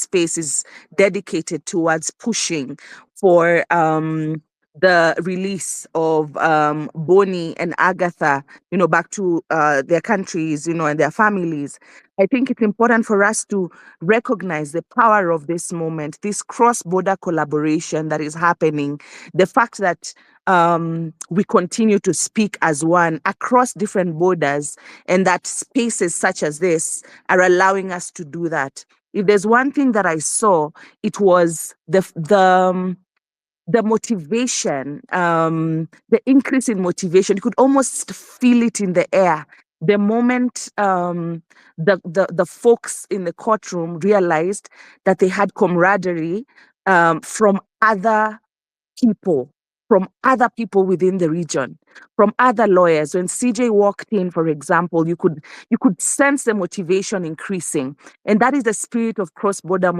space is dedicated towards pushing for the release of Boni and Agatha, back to their countries, and their families. I think it's important for us to recognize the power of this moment, this cross-border collaboration that is happening, the fact that we continue to speak as one across different borders, and that spaces such as this are allowing us to do that. If there's one thing that I saw, it was the motivation, the increase in motivation. You could almost feel it in the air. The moment the folks in the courtroom realized that they had camaraderie from people, other people within the region, from other lawyers. When CJ walked in, for example, you could sense the motivation increasing, and that is the spirit of cross-border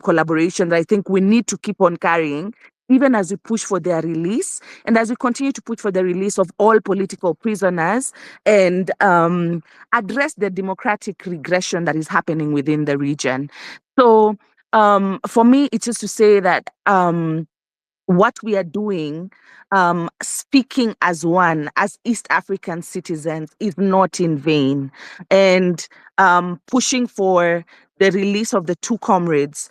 collaboration that I think we need to keep on carrying, even as we push for their release and as we continue to push for the release of all political prisoners and address the democratic regression that is happening within the region. So for me, it's just to say that what we are doing, speaking as one, as East African citizens, is not in vain. And pushing for the release of the two comrades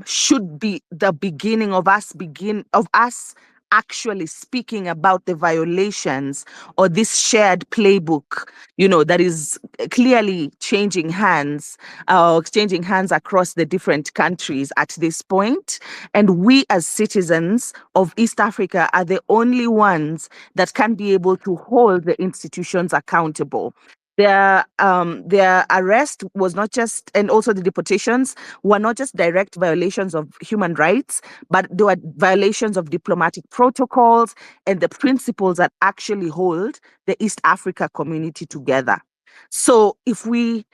should be the beginning of us actually speaking about the violations or this shared playbook, that is clearly exchanging hands across the different countries at this point. And we as citizens of East Africa are the only ones that can be able to hold the institutions accountable. Their arrest was not just, and also the deportations were not just direct violations of human rights, but they were violations of diplomatic protocols and the principles that actually hold the East Africa community together. So if we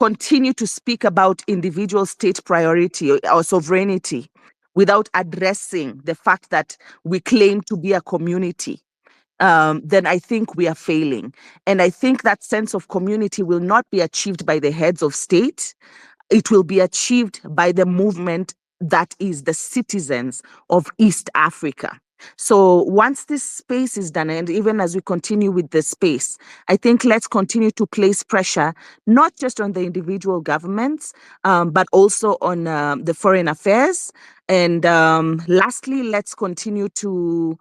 continue to speak about individual state priority or sovereignty without addressing the fact that we claim to be a community, then I think we are failing. And I think that sense of community will not be achieved by the heads of state. It will be achieved by the movement that is the citizens of East Africa. So once this space is done, and even as we continue with the space, I think let's continue to place pressure, not just on the individual governments, but also on the foreign affairs. And lastly, let's continue to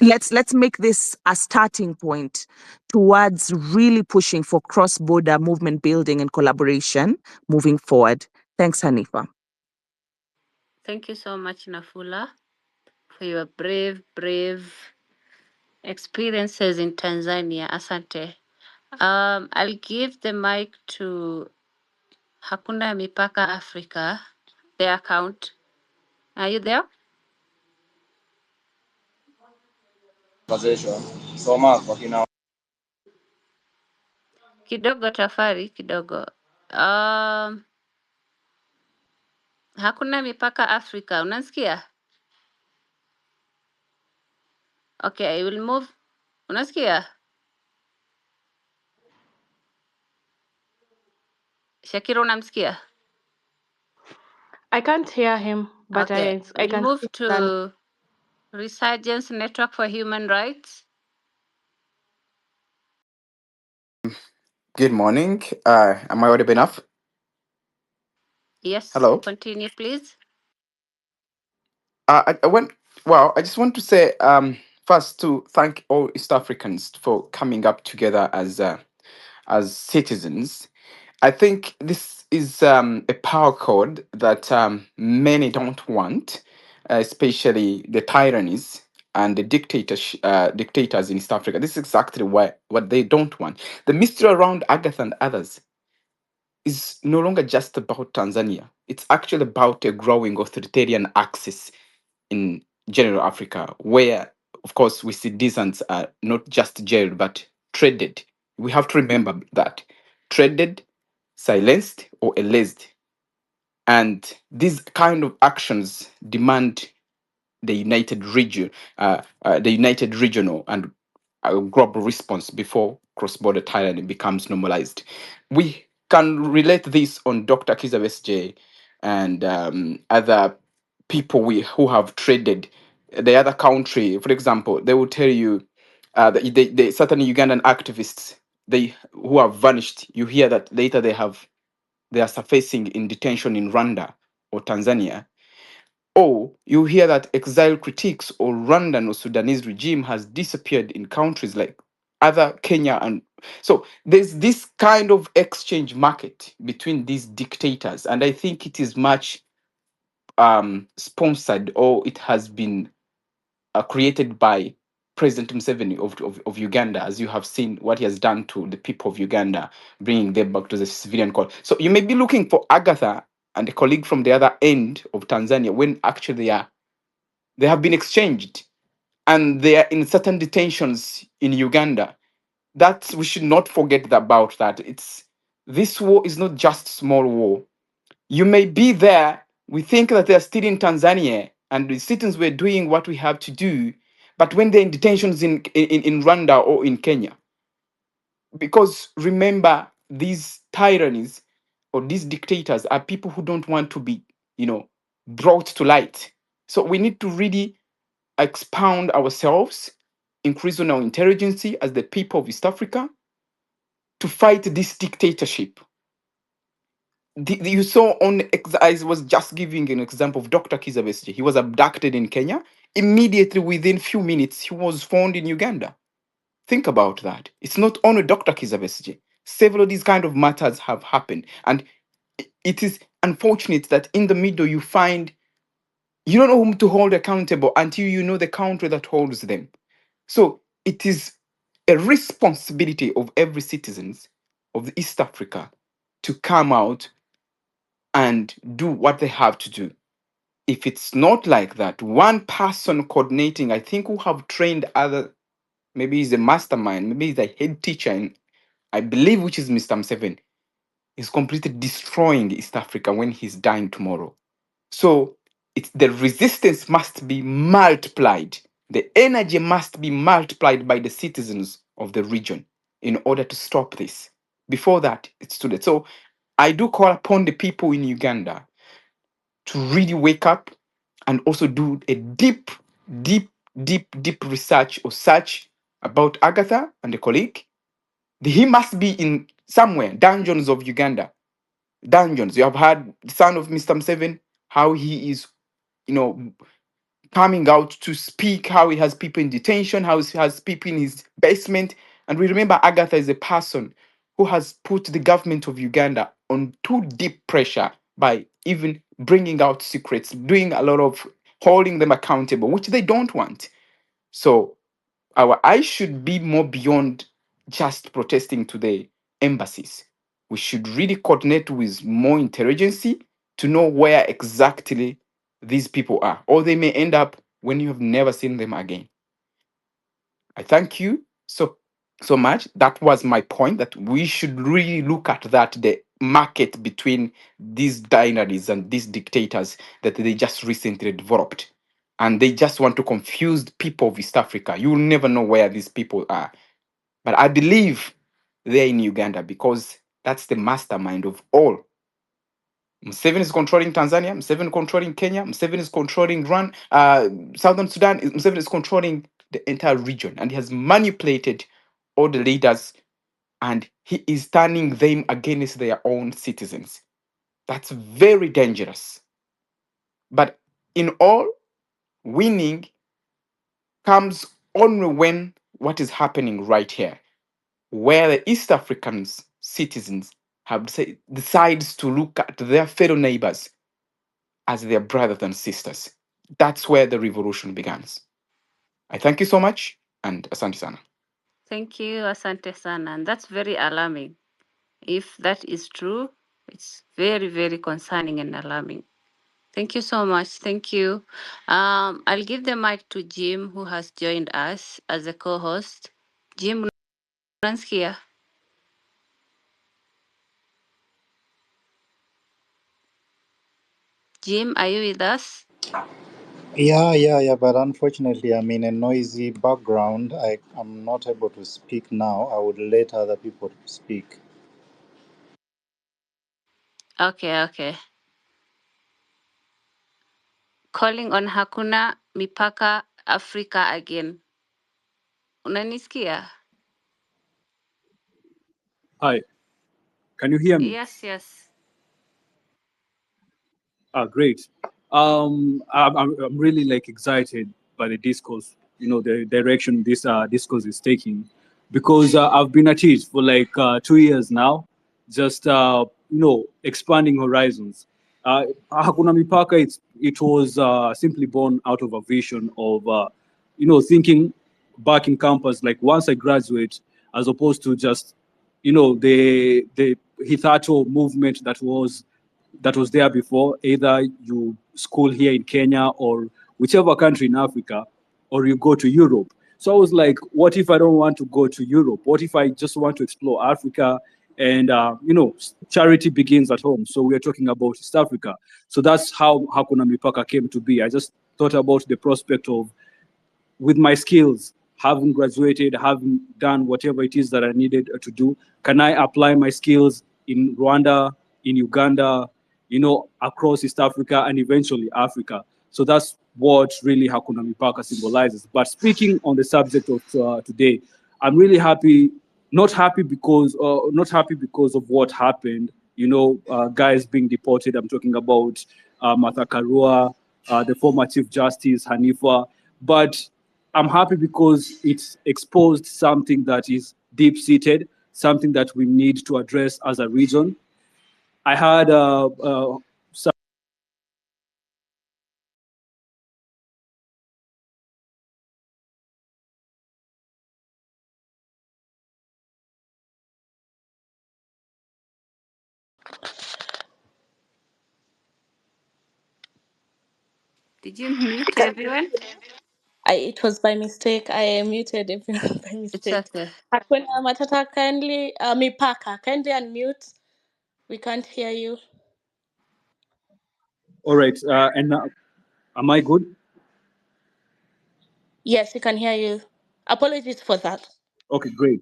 let's make this a starting point towards really pushing for cross-border movement building and collaboration moving forward. Thanks, Hanifa. Thank you so much, Nafula, for your brave experiences in Tanzania. Asante. I'll give the mic to Hakuna Mipaka Africa, their account. Are you there? Kidogo tafari, kidogo. Hakuna Mipaka Africa, unasikia? Okay, I will move. Unasikia? Shakira, unamsikia? I can't hear him, but Okay, I we'll can move see to Resurgence Network for Human Rights. Good morning. Am I audible enough? Yes, Hello. continue, please. I just want to say first to thank all East Africans for coming up together as citizens. I think this is a power code that many don't want, especially the tyrannies and the dictators in East Africa. This is exactly what they don't want. The mystery around Agatha and others is no longer just about Tanzania. It's actually about a growing authoritarian axis in general Africa, where, of course, we see citizens are not just jailed, but traded. We have to remember that traded, silenced, or erased. And these kind of actions demand the united regional and global response before cross-border tyranny becomes normalized. We can relate this on Dr. Kiza SJ and other people who have traded the other country. For example, they will tell you that they certain Ugandan activists who have vanished. You hear that later they are surfacing in detention in Rwanda or Tanzania. Or you hear that exile critiques or Rwandan or Sudanese regime has disappeared in countries like other Kenya. And so there's this kind of exchange market between these dictators. And I think it is much sponsored, or it has been created by President Museveni of Uganda, as you have seen what he has done to the people of Uganda, bringing them back to the civilian court. So you may be looking for Agatha and a colleague from the other end of Tanzania when actually they have been exchanged and they are in certain detentions in Uganda. That we should not forget about that. This war is not just small war. You may be there. We think that they are still in Tanzania and the citizens were doing what we have to do, but when they're in detentions in Rwanda or in Kenya, because remember, these tyrannies or these dictators are people who don't want to be, brought to light. So we need to really expound ourselves, increase on our intelligence as the people of East Africa to fight this dictatorship. You saw I was just giving an example of Dr. Kizza Besigye. He was abducted in Kenya. Immediately within few minutes, he was found in Uganda. Think about that. It's not only Dr. Kizza Besigye. Several of these kind of matters have happened. And it is unfortunate that in the middle you don't know whom to hold accountable until you know the country that holds them. So it is a responsibility of every citizen of East Africa to come out and do what they have to do. If it's not like that, one person coordinating, I think who have trained other, maybe he's a mastermind, maybe he's a head teacher, and I believe which is Mr. Museveni, is completely destroying East Africa when he's dying tomorrow. So the resistance must be multiplied. The energy must be multiplied by the citizens of the region in order to stop this. Before that, it's too late. So I do call upon the people in Uganda to really wake up and also do a deep, deep, deep research or search about Agatha and the colleague. He must be in somewhere, dungeons of Uganda. Dungeons. You have heard the son of Mr. Museveni, how he is, you know, coming out to speak, how he has people in detention, how he has people in his basement. And we remember Agatha is a person who has put the government of Uganda on too deep pressure by even bringing out secrets, doing a lot of holding them accountable, which they don't want. So our eyes should be more beyond just protesting to the embassies. We should really coordinate with more intelligence to know where exactly these people are, or they may end up when you have never seen them again. I thank you so much. That was my point, that we should really look at that, the market between these dynasties and these dictators that they just recently developed. And they just want to confuse the people of East Africa. You will never know where these people are. But I believe they're in Uganda because that's the mastermind of all. Museveni is controlling Tanzania, Museveni is controlling Kenya, Museveni is controlling Southern Sudan, Museveni is controlling the entire region, and he has manipulated all the leaders and he is turning them against their own citizens. That's very dangerous. But in all, winning comes only when what is happening right here, where the East African citizens have decides to look at their fellow neighbors as their brothers and sisters. That's where the revolution begins. I thank you so much, and asante sana. Thank you, Asante Sana. And that's very alarming. If that is true, it's very, very concerning and alarming. Thank you so much. Thank you. I'll give the mic to Jim, who has joined us as a co-host. Jim, unasikia? Jim, are you with us? Yeah, but unfortunately, I'm in a noisy background. I'm not able to speak now. I would let other people speak. Okay. Calling on Hakuna Mipaka Africa again. Unanisikia? Hi, can you hear me? Yes. Great. I'm really like excited by the discourse, the direction this discourse is taking, because I've been at it for like 2 years now, just expanding horizons. Hakuna Mipaka, it was simply born out of a vision of thinking back in campus, like once I graduate, as opposed to just the hitherto movement that was there before. Either you school here in Kenya or whichever country in Africa, or you go to Europe. So I was like, what if I don't want to go to Europe? What if I just want to explore Africa? And charity begins at home. So we are talking about East Africa. So that's how Hakuna Mipaka came to be. I just thought about the prospect of, with my skills, having graduated, having done whatever it is that I needed to do, can I apply my skills in Rwanda, in Uganda, across East Africa and eventually Africa? So that's what really Hakuna Mipaka symbolizes. But speaking on the subject of today, I'm really happy. Not happy because of what happened. Guys being deported. I'm talking about Martha Karua, the former Chief Justice Hanifa, but I'm happy because it's exposed something that is deep-seated, something that we need to address as a region. I had some. Did you mute everyone? It was by mistake. I muted everyone by It's mistake. okay. Hakuna Matata, kindly, Mipaka, kindly unmute. We can't hear you. All right, and am I good? Yes, we can hear you. Apologies for that. Okay, great.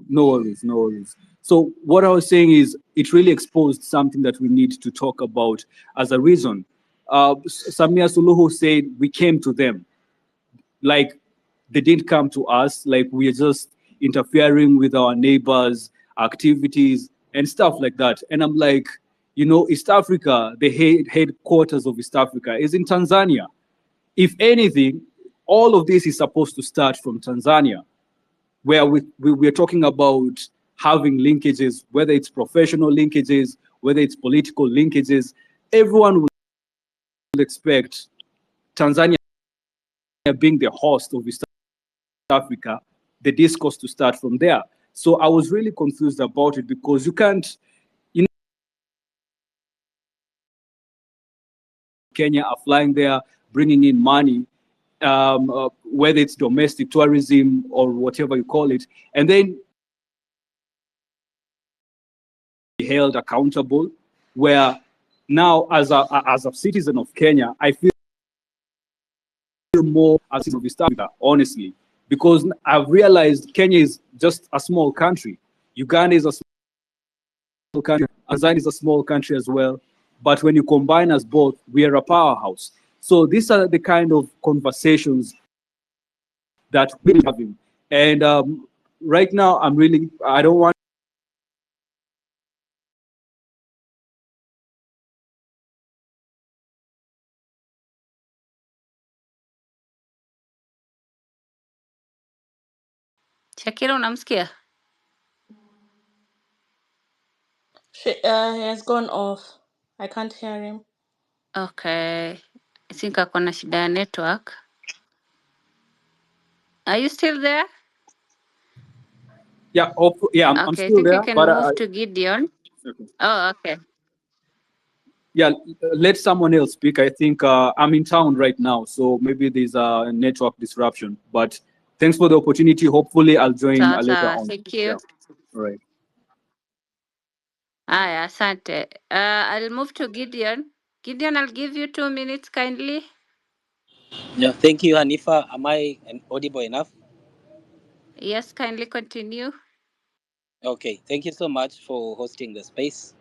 No worries, no worries. So what I was saying is, it really exposed something that we need to talk about as a reason. Samia Suluhu said we came to them. Like, they didn't come to us. Like, we are just interfering with our neighbors' activities and stuff like that. And I'm like, East Africa, the headquarters of East Africa is in Tanzania. If anything, all of this is supposed to start from Tanzania, where we're talking about having linkages, whether it's professional linkages, whether it's political linkages. Everyone will expect Tanzania, being the host of East Africa, the discourse to start from there. So I was really confused about it, because you can't, Kenya are flying there, bringing in money, whether it's domestic tourism or whatever you call it, and then be held accountable. Where now, as a citizen of Kenya, I feel more as a citizen of East Africa, honestly, because I've realized Kenya is just a small country. Uganda is a small country. Tanzania is a small country as well. But when you combine us both, we are a powerhouse. So these are the kind of conversations that we're having. And right now, I don't want Shakira, unamsikia? He has gone off. I can't hear him. Okay. I think ako na shida ya network. Are you still there? I'm Okay, I still think we there, can but move to Gideon. okay. Oh, okay. Yeah, let someone else speak. I think I'm in town right now, so maybe there's a network disruption. But thanks for the opportunity. Hopefully, I'll join later Sawa, on. thank you. Yeah, all right. Aya, asante. I'll move to Gideon. Gideon, I'll give you 2 minutes kindly. Yeah, thank you, Hanifa. Am I audible enough? Yes, kindly continue. Okay, thank you so much for hosting the space.